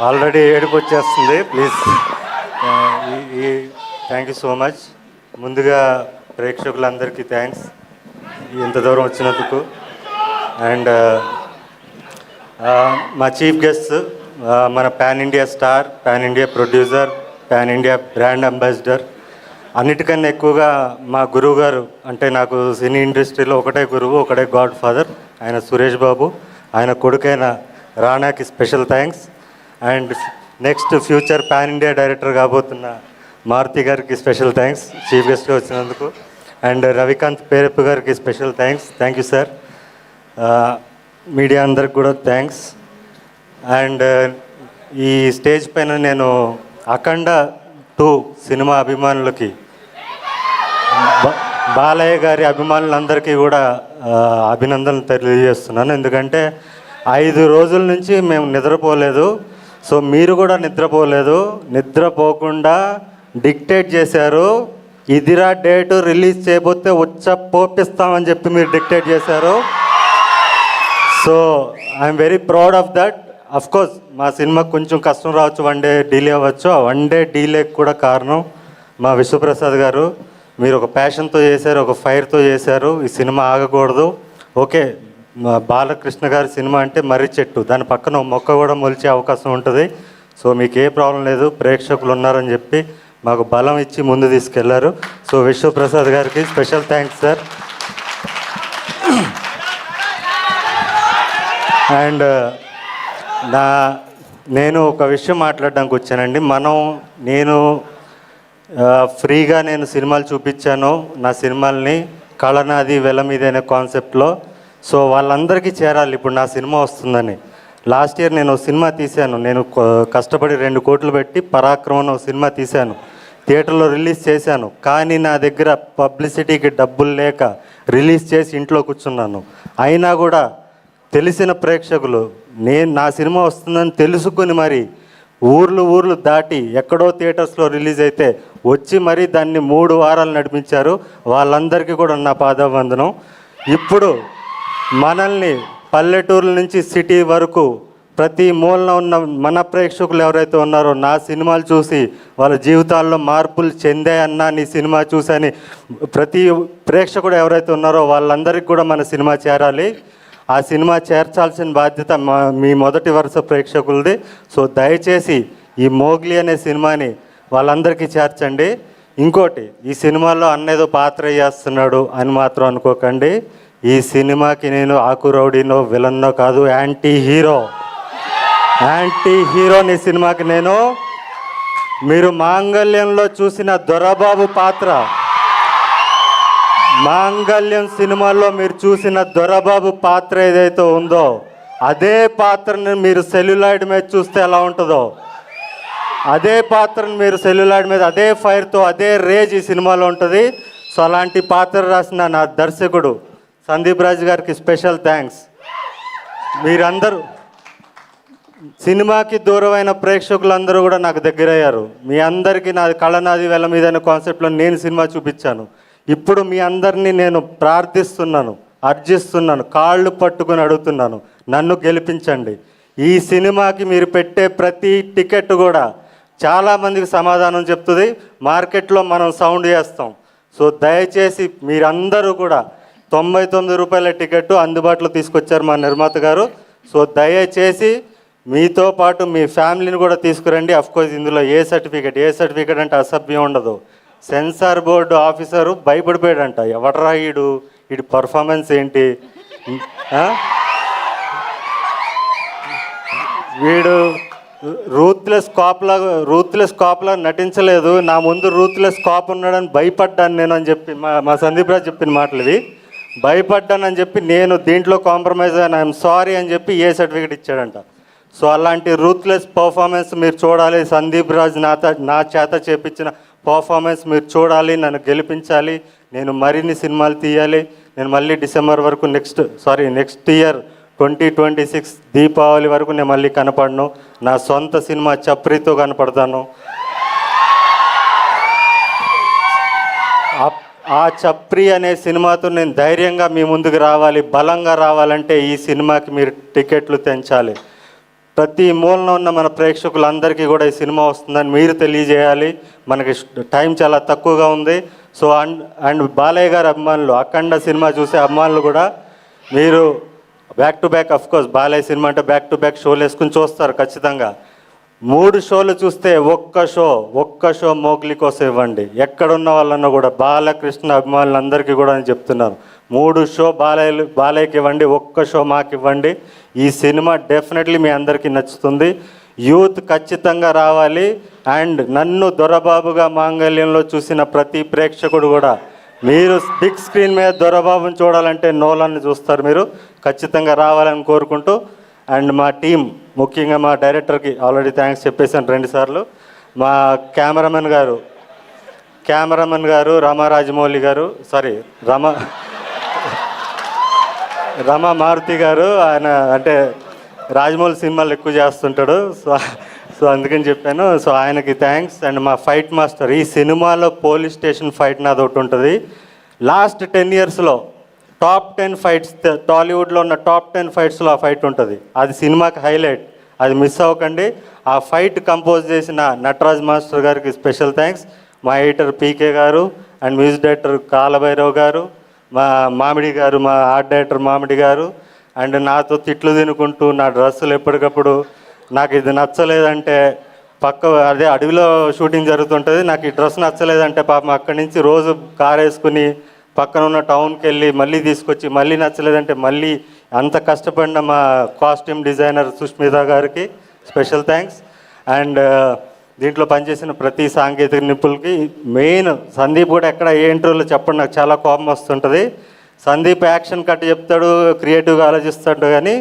Already ఏడుపు వచ్చేస్తుంది. Please thank you so much. ముందుగా ప్రేక్షకులందరికీ థ్యాంక్స్ ఇంత దూరం వచ్చినందుకు. అండ్ మా చీఫ్ గెస్ట్ మన pan India star, pan India producer, pan India brand ambassador, అన్నిటికన్నా ఎక్కువగా మా గురువు గారు, అంటే నాకు సినీ ఇండస్ట్రీలో ఒకటే గురువు, ఒకటే గాడ్ ఫాదర్, ఆయన సురేష్ బాబు. ఆయన కొడుకైన రానాకి special thanks. And next future pan India director కాబోతున్న మారుతి గారికి స్పెషల్ థ్యాంక్స్ చీఫ్ గెస్ట్గా వచ్చినందుకు. అండ్ రవికాంత్ పేరప్ప గారికి special thanks. Thank you sir. Media అందరికి కూడా థ్యాంక్స్. అండ్ ఈ స్టేజ్ పైన నేను అఖండ 2 సినిమా అభిమానులకి, బాలయ్య గారి అభిమానులందరికీ కూడా అభినందనలు తెలియజేస్తున్నాను. ఎందుకంటే 5 రోజుల నుంచి మేము నిద్రపోలేదు. సో మీరు కూడా నిద్రపోలేదు. నిద్రపోకుండా డిక్టేట్ చేశారు. ఇదిరా డేటు, రిలీజ్ చేయబోతే పోపిస్తామని చెప్పి మీరు డిక్టేట్ చేశారు. So I'm very proud of that. Of course మా సినిమాకి కొంచెం కష్టం రావచ్చు, 1 డే డిలే అవ్వచ్చు. ఆ 1 డే డిలేకి కూడా కారణం మా విశ్వప్రసాద్ గారు. మీరు ఒక ప్యాషన్తో చేశారు, ఒక ఫైర్తో చేశారు. ఈ సినిమా ఆగకూడదు. ఓకే, బాలకృష్ణ గారి సినిమా అంటే మర్రి చెట్టు, దాని పక్కన మొక్క కూడా మొలిచే అవకాశం ఉంటుంది. సో మీకు ఏ ప్రాబ్లం లేదు, ప్రేక్షకులు ఉన్నారని చెప్పి మాకు బలం ఇచ్చి ముందు తీసుకెళ్లారు. సో విశ్వప్రసాద్ గారికి స్పెషల్ థ్యాంక్స్ సార్. అండ్ నేను ఒక విషయం మాట్లాడడానికి వచ్చానండి. నేను ఫ్రీగా సినిమాలు చూపించాను, నా సినిమాల్ని కళనాది వెల మీద అనే కాన్సెప్ట్లో. సో వాళ్ళందరికీ చేరాలి ఇప్పుడు నా సినిమా వస్తుందని. లాస్ట్ ఇయర్ నేను సినిమా తీశాను. నేను కష్టపడి 2 కోట్లు పెట్టి పరాక్రమం సినిమా తీశాను, థియేటర్లో రిలీజ్ చేశాను. కానీ నా దగ్గర పబ్లిసిటీకి డబ్బులు లేక రిలీజ్ చేసి ఇంట్లో కూర్చున్నాను. అయినా కూడా తెలిసిన ప్రేక్షకులు నా సినిమా వస్తుందని తెలుసుకుని మరి ఊర్లు దాటి ఎక్కడో థియేటర్స్లో రిలీజ్ అయితే వచ్చి మరీ దాన్ని 3 వారాలు నడిపించారు. వాళ్ళందరికీ కూడా నా పాదవందనం. ఇప్పుడు మనల్ని పల్లెటూర్ల నుంచి సిటీ వరకు ప్రతి మూలన ఉన్న మన ప్రేక్షకులు ఎవరైతే ఉన్నారో నా సినిమాలు చూసి వాళ్ళ జీవితాల్లో మార్పులు చెందాయన్నా నీ సినిమా చూసని ప్రతి ప్రేక్షకుడు ఎవరైతే ఉన్నారో వాళ్ళందరికీ కూడా మన సినిమా చేరాలి. ఆ సినిమా చేర్చాల్సిన బాధ్యత మీ మొదటి వరుస ప్రేక్షకులది. సో దయచేసి ఈ మోగ్లీ అనే సినిమాని వాళ్ళందరికీ చేర్చండి. ఇంకోటి, ఈ సినిమాలో అన్నేదో పాత్ర చేస్తున్నాడు అని మాత్రం అనుకోకండి. ఈ సినిమాకి నేను ఆకు రౌడీనో విలన్నో కాదు, యాంటీ హీరోని సినిమాకి నేను. మీరు మాంగళ్యంలో చూసిన దొరబాబు పాత్ర, మాంగళ్యం సినిమాలో మీరు చూసిన దొరబాబు పాత్ర ఏదైతే ఉందో అదే పాత్రని మీరు సెల్యులాయిడ్ మీద చూస్తే ఎలా ఉంటుందో అదే పాత్రను మీరు సెల్యులాయిడ్ మీద అదే ఫైర్తో అదే రేజ్ ఈ సినిమాలో ఉంటుంది. సో అలాంటి పాత్ర రాసిన నా దర్శకుడు సందీప్ రాజ్ గారికి స్పెషల్ థ్యాంక్స్. మీరందరూ సినిమాకి దూరమైన ప్రేక్షకులందరూ కూడా నాకు దగ్గరయ్యారు. మీ అందరికీ నాది కళనాది వెల మీద అనే కాన్సెప్ట్లో నేను సినిమా చూపించాను. ఇప్పుడు మీ అందరినీ నేను ప్రార్థిస్తున్నాను, అర్జిస్తున్నాను, కాళ్ళు పట్టుకుని అడుగుతున్నాను, నన్ను గెలిపించండి. ఈ సినిమాకి మీరు పెట్టే ప్రతి టికెట్ కూడా చాలామందికి సమాధానం చెప్తుంది. మార్కెట్లో మనం సౌండ్ చేస్తాం. సో దయచేసి మీరందరూ కూడా 99 రూపాయల టికెట్ అందుబాటులో తీసుకొచ్చారు మా నిర్మాత గారు. సో దయచేసి మీతో పాటు మీ ఫ్యామిలీని కూడా తీసుకురండి. అఫ్కోర్స్ ఇందులో ఏ సర్టిఫికేట్ అంటే అసభ్యం ఉండదు. సెన్సార్ బోర్డు ఆఫీసరు భయపడిపోయాడంట, ఎవడరా వీడి పర్ఫార్మెన్స్ ఏంటి, వీడు రూత్లెస్ కాప్లా నటించలేదు, నా ముందు రూత్లెస్ కాప్ ఉన్నాడని భయపడ్డాను నేను అని చెప్పి మా సందీప్ రాజ్ చెప్పిన మాటలు ఇవి. భయపడ్డానని చెప్పి నేను దీంట్లో కాంప్రమైజ్ అయినా ఐఎమ్ సారీ అని చెప్పి ఏ సర్టిఫికేట్ ఇచ్చాడంట. సో అలాంటి రూత్లెస్ పర్ఫార్మెన్స్ మీరు చూడాలి. సందీప్ రాజ్ నా చేత చేపించిన పర్ఫార్మెన్స్ మీరు చూడాలి, నన్ను గెలిపించాలి. నేను మరిన్ని సినిమాలు తీయాలి. నేను మళ్ళీ డిసెంబర్ వరకు నెక్స్ట్ ఇయర్ 2026 దీపావళి వరకు నేను మళ్ళీ కనపడను. నా సొంత సినిమా చప్రీతో కనపడతాను. ఆ చప్రి అనే సినిమాతో నేను ధైర్యంగా మీ ముందుకు రావాలి, బలంగా రావాలంటే ఈ సినిమాకి మీరు టికెట్లు తెంచాలి. ప్రతి మూలన ఉన్న మన ప్రేక్షకులందరికీ కూడా ఈ సినిమా వస్తుందని మీరు తెలియజేయాలి. మనకి టైం చాలా తక్కువగా ఉంది. సో అండ్ బాలయ్య గారి అభిమానులు, అఖండ సినిమా చూసే అభిమానులు కూడా మీరు back to back, of course Balayya cinema అంటే బ్యాక్ టు బ్యాక్ షోలు వేసుకుని చూస్తారు ఖచ్చితంగా. 3 షోలు చూస్తే ఒక్క షో మోగ్లీ కోసం ఇవ్వండి. ఎక్కడున్న వాళ్ళన్నా కూడా బాలకృష్ణ అభిమానులందరికీ కూడా నేను చెప్తున్నాను, 3 షో బాలయ్యకి ఇవ్వండి, ఒక్క షో మాకు ఇవ్వండి. ఈ సినిమా డెఫినెట్లీ మీ అందరికీ నచ్చుతుంది. యూత్ ఖచ్చితంగా రావాలి. అండ్ నన్ను దొరబాబుగా మాంగళ్యంలో చూసిన ప్రతి ప్రేక్షకుడు కూడా, మీరు బిగ్ స్క్రీన్ మీద దొరబాబుని చూడాలంటే నోలాన్ని చూస్తారు, మీరు ఖచ్చితంగా రావాలని కోరుకుంటూ, అండ్ మా టీం ముఖ్యంగా మా డైరెక్టర్కి ఆల్రెడీ థ్యాంక్స్ చెప్పేశాను 2 సార్లు. మా కెమెరామెన్ గారు రామారాజమౌళి గారు, రమా మారుతి గారు, ఆయన అంటే రాజమౌళి సినిమాలు ఎక్కువ చేస్తుంటాడు, సో అందుకని చెప్పాను. సో ఆయనకి థ్యాంక్స్. అండ్ మా ఫైట్ మాస్టర్, ఈ సినిమాలో పోలీస్ స్టేషన్ ఫైట్ నాది ఒకటి ఉంటుంది. లాస్ట్ 10 ఇయర్స్లో టాప్ 10 ఫైట్స్, టాలీవుడ్లో ఉన్న టాప్ 10 ఫైట్స్లో ఆ ఫైట్ ఉంటుంది. అది సినిమాకి హైలైట్, అది మిస్ అవ్వకండి. ఆ ఫైట్ కంపోజ్ చేసిన నటరాజ్ మాస్టర్ గారికి స్పెషల్ థ్యాంక్స్. మా ఎడిటర్ పీకే గారు అండ్ మ్యూజిక్ డైరెక్టర్ కాలభైరవ్ గారు, మా మామిడి గారు, మా ఆర్ట్ డైరెక్టర్ మామిడి గారు. అండ్ నాతో తిట్లు తినుకుంటూ నా డ్రెస్సులు ఎప్పటికప్పుడు నాకు ఇది నచ్చలేదంటే, అదే అడవిలో షూటింగ్ జరుగుతుంటుంది, నాకు ఈ డ్రెస్ నచ్చలేదంటే పాపం అక్కడి నుంచి రోజు కారు వేసుకుని పక్కన ఉన్న టౌన్కి వెళ్ళి మళ్ళీ తీసుకొచ్చి, మళ్ళీ నచ్చలేదంటే మళ్ళీ అంత కష్టపడిన మా కాస్ట్యూమ్ డిజైనర్ సుష్మిత గారికి స్పెషల్ థ్యాంక్స్. అండ్ దీంట్లో పనిచేసిన ప్రతి సాంకేతిక నిపుణులకి, మెయిన్ సందీప్ కూడా ఎక్కడ ఏ ఇంటర్వ్యూలో చెప్పండి, నాకు చాలా కోపం వస్తుంటుంది. సందీప్ యాక్షన్ కట్ చెప్తాడు, క్రియేటివ్గా ఆలోచిస్తాడు, కానీ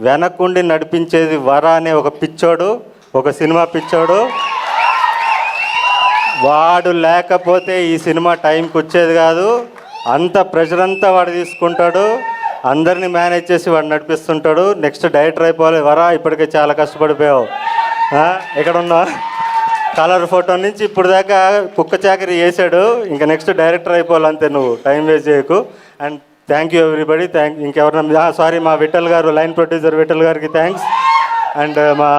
వెనక్కుండి నడిపించేది వర అనే ఒక పిచ్చోడు, ఒక సినిమా పిచ్చోడు. వాడు లేకపోతే ఈ సినిమా టైంకి వచ్చేది కాదు. అంత ప్రెషర్ అంతా వాడు తీసుకుంటాడు, అందరినీ మేనేజ్ చేసి వాడు నడిపిస్తుంటాడు. నెక్స్ట్ డైరెక్టర్ అయిపోవాలి. వరా ఇప్పటికే చాలా కష్టపడిపోయావు, ఇక్కడ ఉన్నా కలర్ ఫోటో నుంచి ఇప్పుడు దాకా కుక్క చాకరీ చేశాడు, ఇంకా నెక్స్ట్ డైరెక్టర్ అయిపోవాలి, అంతే, నువ్వు టైం వేస్ట్ చేయకు. And thank you everybody. ఇంకెవరన్నా మా విఠల్ గారు, లైన్ ప్రొడ్యూసర్ విఠల్ గారికి థ్యాంక్స్. అండ్ మా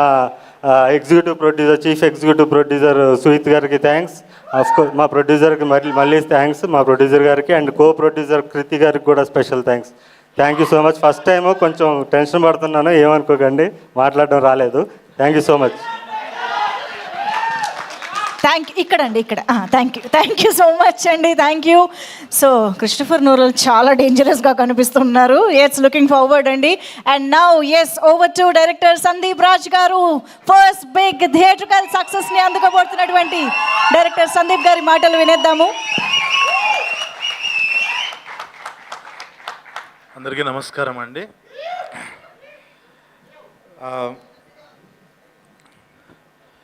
చీఫ్ ఎగ్జిక్యూటివ్ ప్రొడ్యూసర్ సుహిత్ గారికి థ్యాంక్స్. అఫ్కోర్స్ మా ప్రొడ్యూసర్కి మళ్ళీ థ్యాంక్స్, మా ప్రొడ్యూసర్ గారికి. అండ్ కో ప్రొడ్యూసర్ కృతి గారికి కూడా special thanks. Thank you so much. First time కొంచెం టెన్షన్ పడుతున్నాను, ఏమనుకోకండి, మాట్లాడడం రాలేదు. Thank you so much. Thank you so much అండి. Thank you. So Christopher Nolan చాలా డేంజరస్గా కనిపిస్తున్నారు. ఎస్, లుకింగ్ ఫార్వర్డ్ అండి. And now over to director Sandeep Raj గారు. ఫస్ట్ బిగ్ థియేట్రికల్ సక్సెస్ని అందుకోబోతున్నటువంటి డైరెక్టర్ సందీప్ గారి మాటలు వినేద్దాము. అందరికీ నమస్కారం అండి.